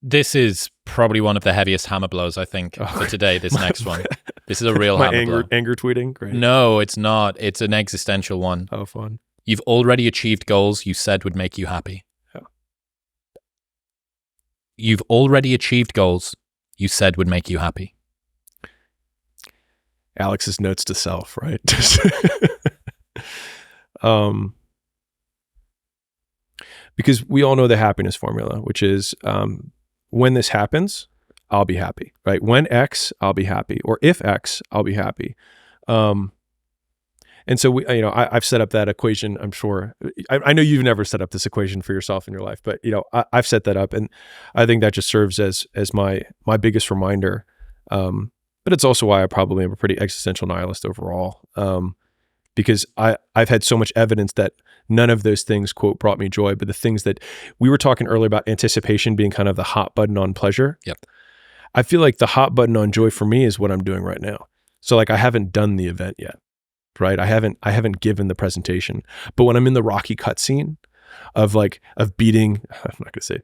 This is probably one of the heaviest hammer blows, I think, for today, this next one. This is a real hammer blow. Anger tweeting? Great. No, it's not. It's an existential one. Oh, fun. You've already achieved goals you said would make you happy. Yeah. You've already achieved goals you said would make you happy. Alex's notes to self, right? Because we all know the happiness formula, which is when this happens, I'll be happy, right? When X, I'll be happy, or if X, I'll be happy. And so I've set up that equation. I'm sure I know you've never set up this equation for yourself in your life, but I've set that up, and I think that just serves as my biggest reminder. But it's also why I probably am a pretty existential nihilist overall. Because I've had so much evidence that none of those things, quote, brought me joy, but the things that we were talking earlier about anticipation being kind of the hot button on pleasure. Yep. I feel like the hot button on joy for me is what I'm doing right now. So like I haven't done the event yet, right? I haven't given the presentation, but when I'm in the Rocky cutscene of beating, I'm not gonna say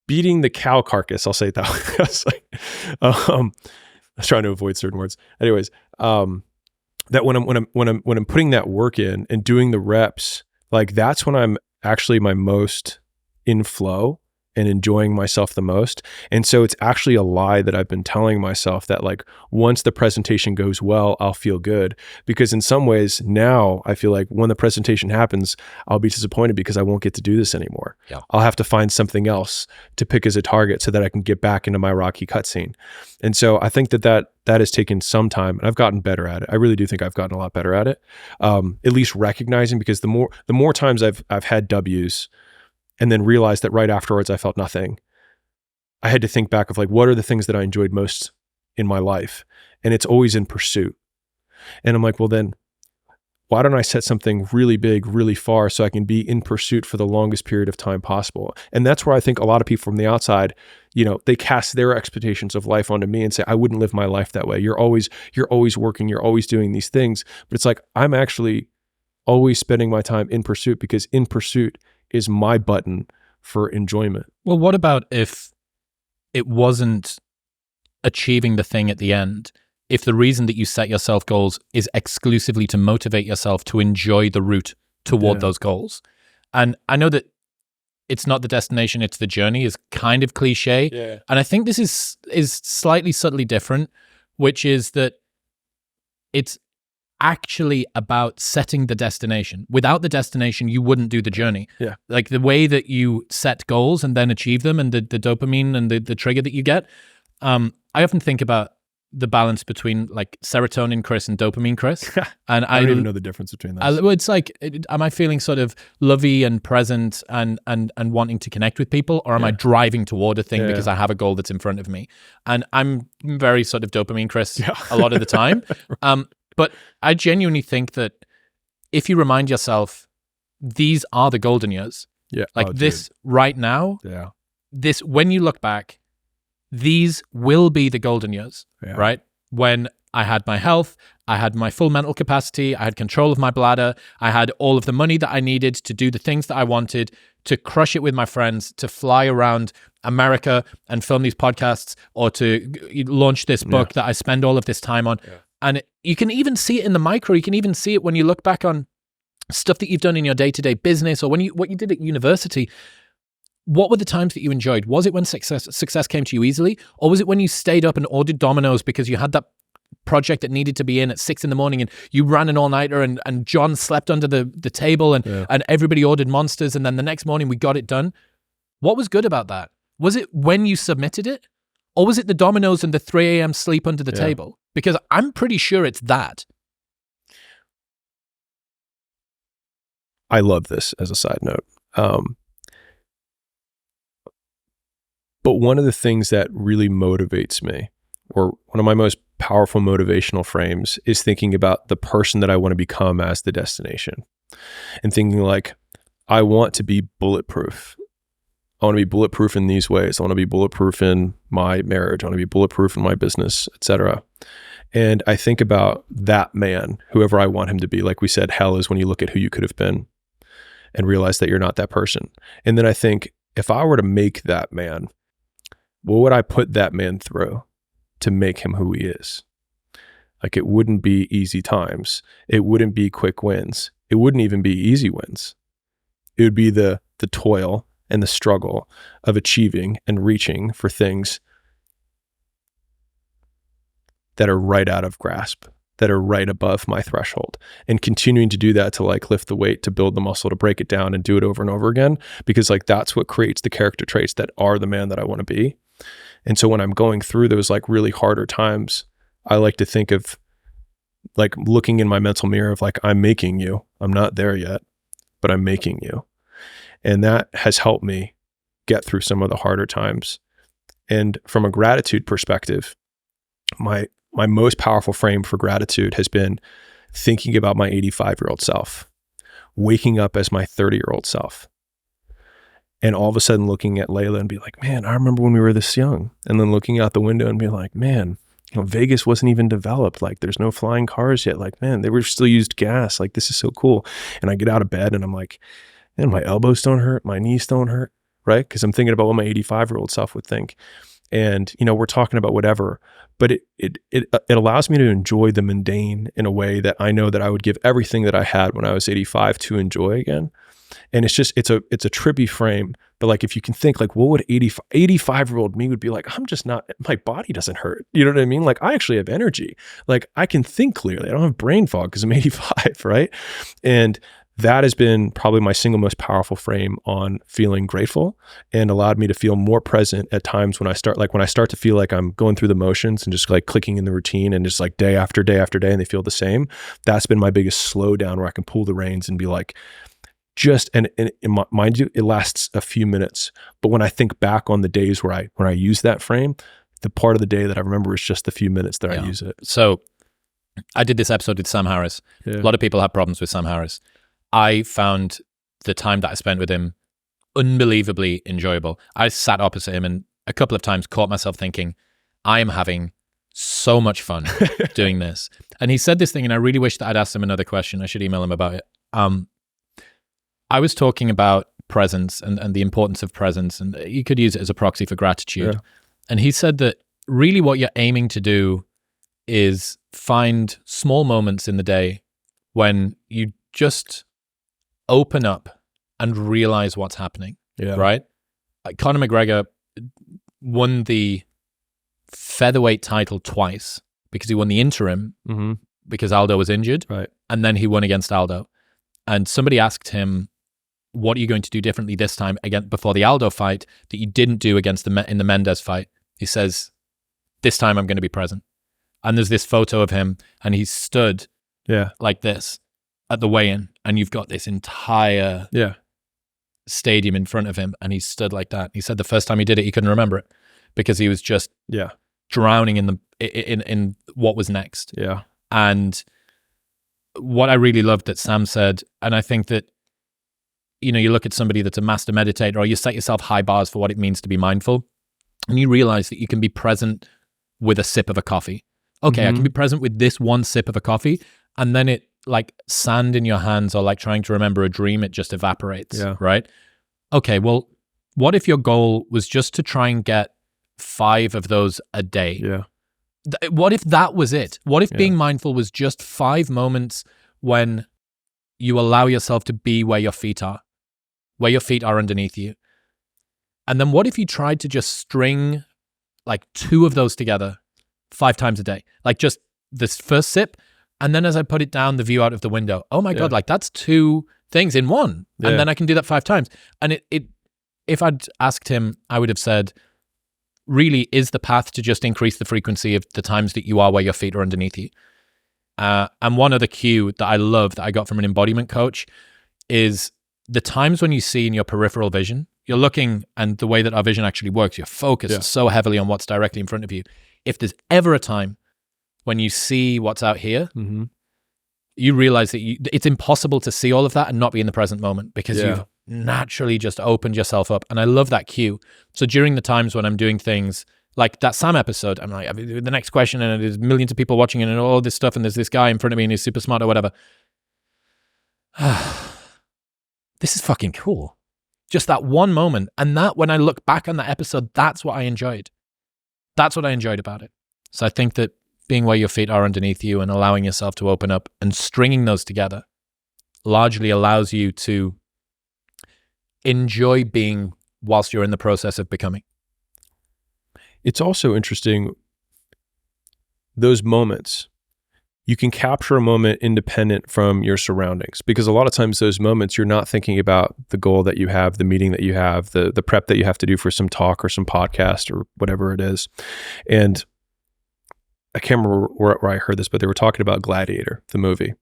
beating the cow carcass, I'll say it that way. I was trying to avoid certain words. Anyways, that when I'm putting that work in and doing the reps, like that's when I'm actually my most in flow and enjoying myself the most. And so it's actually a lie that I've been telling myself that like once the presentation goes well, I'll feel good. Because in some ways now I feel like when the presentation happens, I'll be disappointed because I won't get to do this anymore. Yeah. I'll have to find something else to pick as a target so that I can get back into my Rocky cutscene. And so I think that has taken some time, and I've gotten better at it. I really do think I've gotten a lot better at it. At least recognizing, because the more times I've had W's and then realized that right afterwards I felt nothing, I had to think back of like, what are the things that I enjoyed most in my life? And it's always in pursuit. And I'm like, well then, why don't I set something really big, really far, so I can be in pursuit for the longest period of time possible? And that's where I think a lot of people from the outside, they cast their expectations of life onto me and say, I wouldn't live my life that way. You're always working, you're always doing these things. But it's like, I'm actually always spending my time in pursuit, because in pursuit is my button for enjoyment. Well, what about if it wasn't achieving the thing at the end? If the reason that you set yourself goals is exclusively to motivate yourself to enjoy the route toward those goals. And I know that it's not the destination, it's the journey is kind of cliche. Yeah. And I think this is slightly subtly different, which is that it's actually about setting the destination. Without the destination, you wouldn't do the journey. Yeah. Like the way that you set goals and then achieve them, and the dopamine and the trigger that you get. I often think about the balance between like serotonin Chris and dopamine Chris. And I don't even know the difference between those. It's like, am I feeling sort of lovey and present and wanting to connect with people, or am I driving toward a thing because I have a goal that's in front of me? And I'm very sort of dopamine Chris a lot of the time. But I genuinely think that if you remind yourself, these are the golden years. Yeah. Like this right now. Yeah. This, when you look back, these will be the golden years, right? When I had my health, I had my full mental capacity, I had control of my bladder, I had all of the money that I needed to do the things that I wanted, to crush it with my friends, to fly around America and film these podcasts, or to launch this book that I spend all of this time on. Yeah. And you can even see it in the micro. You can even see it when you look back on stuff that you've done in your day-to-day business, or what you did at university. What were the times that you enjoyed? Was it when success came to you easily? Or was it when you stayed up and ordered Domino's because you had that project that needed to be in at 6 a.m. and you ran an all-nighter and John slept under the table and everybody ordered Monsters, and then the next morning we got it done? What was good about that? Was it when you submitted it? Or was it the Domino's and the 3 a.m. sleep under the table? Because I'm pretty sure it's that. I love this as a side note. But one of the things that really motivates me, or one of my most powerful motivational frames, is thinking about the person that I want to become as the destination. And thinking like, I want to be bulletproof. I want to be bulletproof in these ways. I want to be bulletproof in my marriage. I want to be bulletproof in my business, etc. And I think about that man, whoever I want him to be. Like we said, hell is when you look at who you could have been and realize that you're not that person. And then I think, if I were to make that man, what would I put that man through to make him who he is? Like, it wouldn't be easy times. It wouldn't be quick wins. It wouldn't even be easy wins. It would be the toil and the struggle of achieving and reaching for things that are right out of grasp, that are right above my threshold, and continuing to do that to like lift the weight, to build the muscle, to break it down and do it over and over again, because like that's what creates the character traits that are the man that I want to be. And so when I'm going through those like really harder times, I like to think of like looking in my mental mirror of like, I'm making you. I'm not there yet, but I'm making you. And that has helped me get through some of the harder times. And from a gratitude perspective, my most powerful frame for gratitude has been thinking about my 85-year-old self, waking up as my 30-year-old self, and all of a sudden looking at Layla and be like, man, I remember when we were this young. And then looking out the window and being like, man, Vegas wasn't even developed. Like, there's no flying cars yet. Like, man, they were still used gas. Like, this is so cool. And I get out of bed and I'm like, man, my elbows don't hurt. My knees don't hurt, right? Because I'm thinking about what my 85-year-old self would think. And, we're talking about whatever, but it allows me to enjoy the mundane in a way that I know that I would give everything that I had when I was 85 to enjoy again. And it's just, it's a trippy frame, but like, if you can think like, what would 85-year-old me would be like? I'm just not, my body doesn't hurt. You know what I mean? Like, I actually have energy. Like, I can think clearly. I don't have brain fog because I'm 85, right? And that has been probably my single most powerful frame on feeling grateful, and allowed me to feel more present at times when I start to feel like I'm going through the motions and just like clicking in the routine and just like day after day after day, and they feel the same. That's been my biggest slowdown, where I can pull the reins and be like, and mind you, it lasts a few minutes. But when I think back on the days where I use that frame, the part of the day that I remember is just the few minutes that I use it. So I did this episode with Sam Harris. Yeah. A lot of people have problems with Sam Harris. I found the time that I spent with him unbelievably enjoyable. I sat opposite him and a couple of times caught myself thinking, I am having so much fun doing this. And he said this thing, and I really wish that I'd asked him another question. I should email him about it. I was talking about presence and the importance of presence, and you could use it as a proxy for gratitude. Yeah. And he said that really what you're aiming to do is find small moments in the day when you just open up and realize what's happening, right? Like Conor McGregor won the featherweight title twice because he won the interim because Aldo was injured, right? And then he won against Aldo. And somebody asked him, what are you going to do differently this time again before the Aldo fight that you didn't do against in the Mendes fight? He says, this time I'm going to be present. And there's this photo of him and he stood like this at the weigh-in, and you've got this entire stadium in front of him, and he stood like that. He said the first time he did it, he couldn't remember it because he was just drowning in what was next. Yeah. And what I really loved that Sam said, and I think that, you look at somebody that's a master meditator, or you set yourself high bars for what it means to be mindful, and you realize that you can be present with a sip of a coffee. Okay, I can be present with this one sip of a coffee, and then it, like sand in your hands, or like trying to remember a dream, it just evaporates, right? Okay, well, what if your goal was just to try and get 5 of those a day? Yeah. What if that was it? What if being mindful was just 5 moments when you allow yourself to be where your feet are underneath you? And then what if you tried to just string like 2 of those together 5 times a day? Like just this first sip, and then as I put it down, the view out of the window. Oh my God, like that's 2 things in one. Yeah. And then I can do that 5 times. And if I'd asked him, I would have said, really, is the path to just increase the frequency of the times that you are where your feet are underneath you? And one other cue that I love that I got from an embodiment coach is the times when you see in your peripheral vision, you're looking, and the way that our vision actually works, you're focused so heavily on what's directly in front of you. If there's ever a time when you see what's out here, you realize that it's impossible to see all of that and not be in the present moment, because you've naturally just opened yourself up. And I love that cue. So during the times when I'm doing things like that Sam episode, I'm like, the next question, and there's millions of people watching and all this stuff, and there's this guy in front of me and he's super smart or whatever. This is fucking cool. Just that one moment. And that, when I look back on that episode, that's what I enjoyed. That's what I enjoyed about it. So I think that being where your feet are underneath you and allowing yourself to open up and stringing those together largely allows you to enjoy being whilst you're in the process of becoming. It's also interesting, those moments. You can capture a moment independent from your surroundings, because a lot of times those moments, you're not thinking about the goal that you have, the meeting that you have, the prep that you have to do for some talk or some podcast or whatever it is. And I can't remember where I heard this, but they were talking about Gladiator, the movie.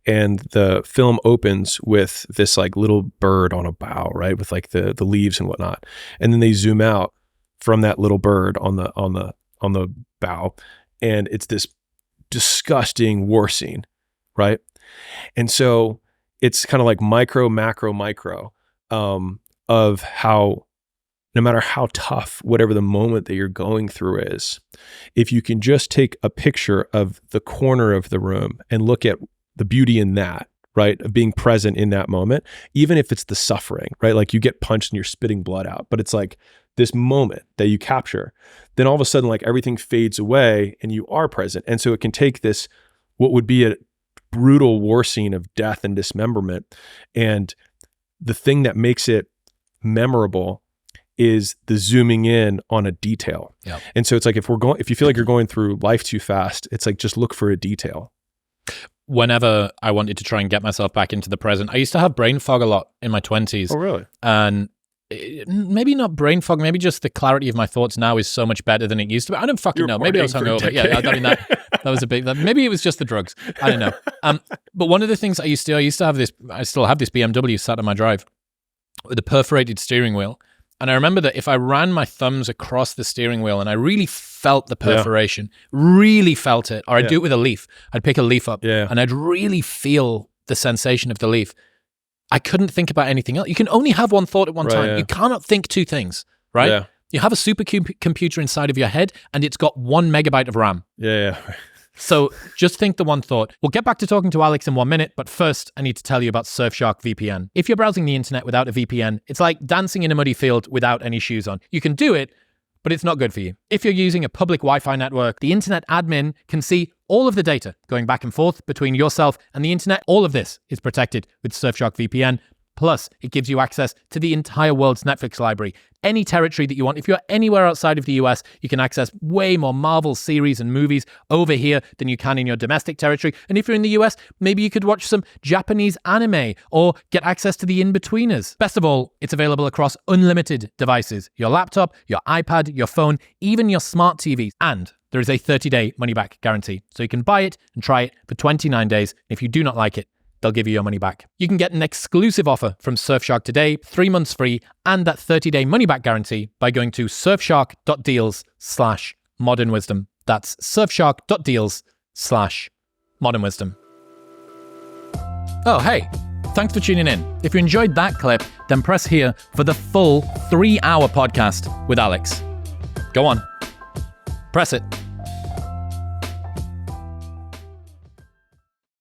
And the film opens with this like little bird on a bough, right? With like the leaves and whatnot. And then they zoom out from that little bird on the bough. And it's this disgusting war scene, right? And so it's kind of like micro, macro, micro of how, no matter how tough whatever the moment that you're going through is, if you can just take a picture of the corner of the room and look at the beauty in that, right? Of being present in that moment, even if it's the suffering, right? Like you get punched and you're spitting blood out, but it's like this moment that you capture, then all of a sudden like everything fades away and you are present. And so it can take this, what would be a brutal war scene of death and dismemberment, and the thing that makes it memorable is the zooming in on a detail. Yeah. And so it's like, if you feel like you're going through life too fast, it's like, just look for a detail. Whenever I wanted to try and get myself back into the present, I used to have brain fog a lot in my 20s. Oh, really? And maybe not brain fog, maybe just the clarity of my thoughts now is so much better than it used to be. I don't fucking know. Maybe I was hungover. Yeah, I mean, that was a big, maybe it was just the drugs. I don't know. But one of the things I used to have this, I still have this BMW sat on my drive with a perforated steering wheel. And I remember that if I ran my thumbs across the steering wheel and I really felt the perforation, really felt it, or I'd do it with a leaf. I'd pick a leaf up and I'd really feel the sensation of the leaf. I couldn't think about anything else. You can only have one thought at one time. You cannot think two things, right? Yeah. You have a supercomputer inside of your head and it's got 1 megabyte of RAM. Yeah. So just think the one thought. We'll get back to talking to Alex in 1 minute, but first I need to tell you about Surfshark VPN. If you're browsing the internet without a VPN, it's like dancing in a muddy field without any shoes on. You can do it, but it's not good for you. If you're using a public Wi-Fi network, the internet admin can see all of the data going back and forth between yourself and the internet. All of this is protected with Surfshark VPN. Plus, it gives you access to the entire world's Netflix library, any territory that you want. If you're anywhere outside of the US, you can access way more Marvel series and movies over here than you can in your domestic territory. And if you're in the US, maybe you could watch some Japanese anime or get access to the in-betweeners. Best of all, it's available across unlimited devices, your laptop, your iPad, your phone, even your smart TV. And there is a 30-day money-back guarantee. So you can buy it and try it for 29 days. If you do not like it, they'll give you your money back. You can get an exclusive offer from Surfshark today, 3 months free, and that 30-day money-back guarantee by going to surfshark.deals/modernwisdom. That's surfshark.deals/modernwisdom. Oh, hey, thanks for tuning in. If you enjoyed that clip, then press here for the full 3-hour podcast with Alex. Go on, press it.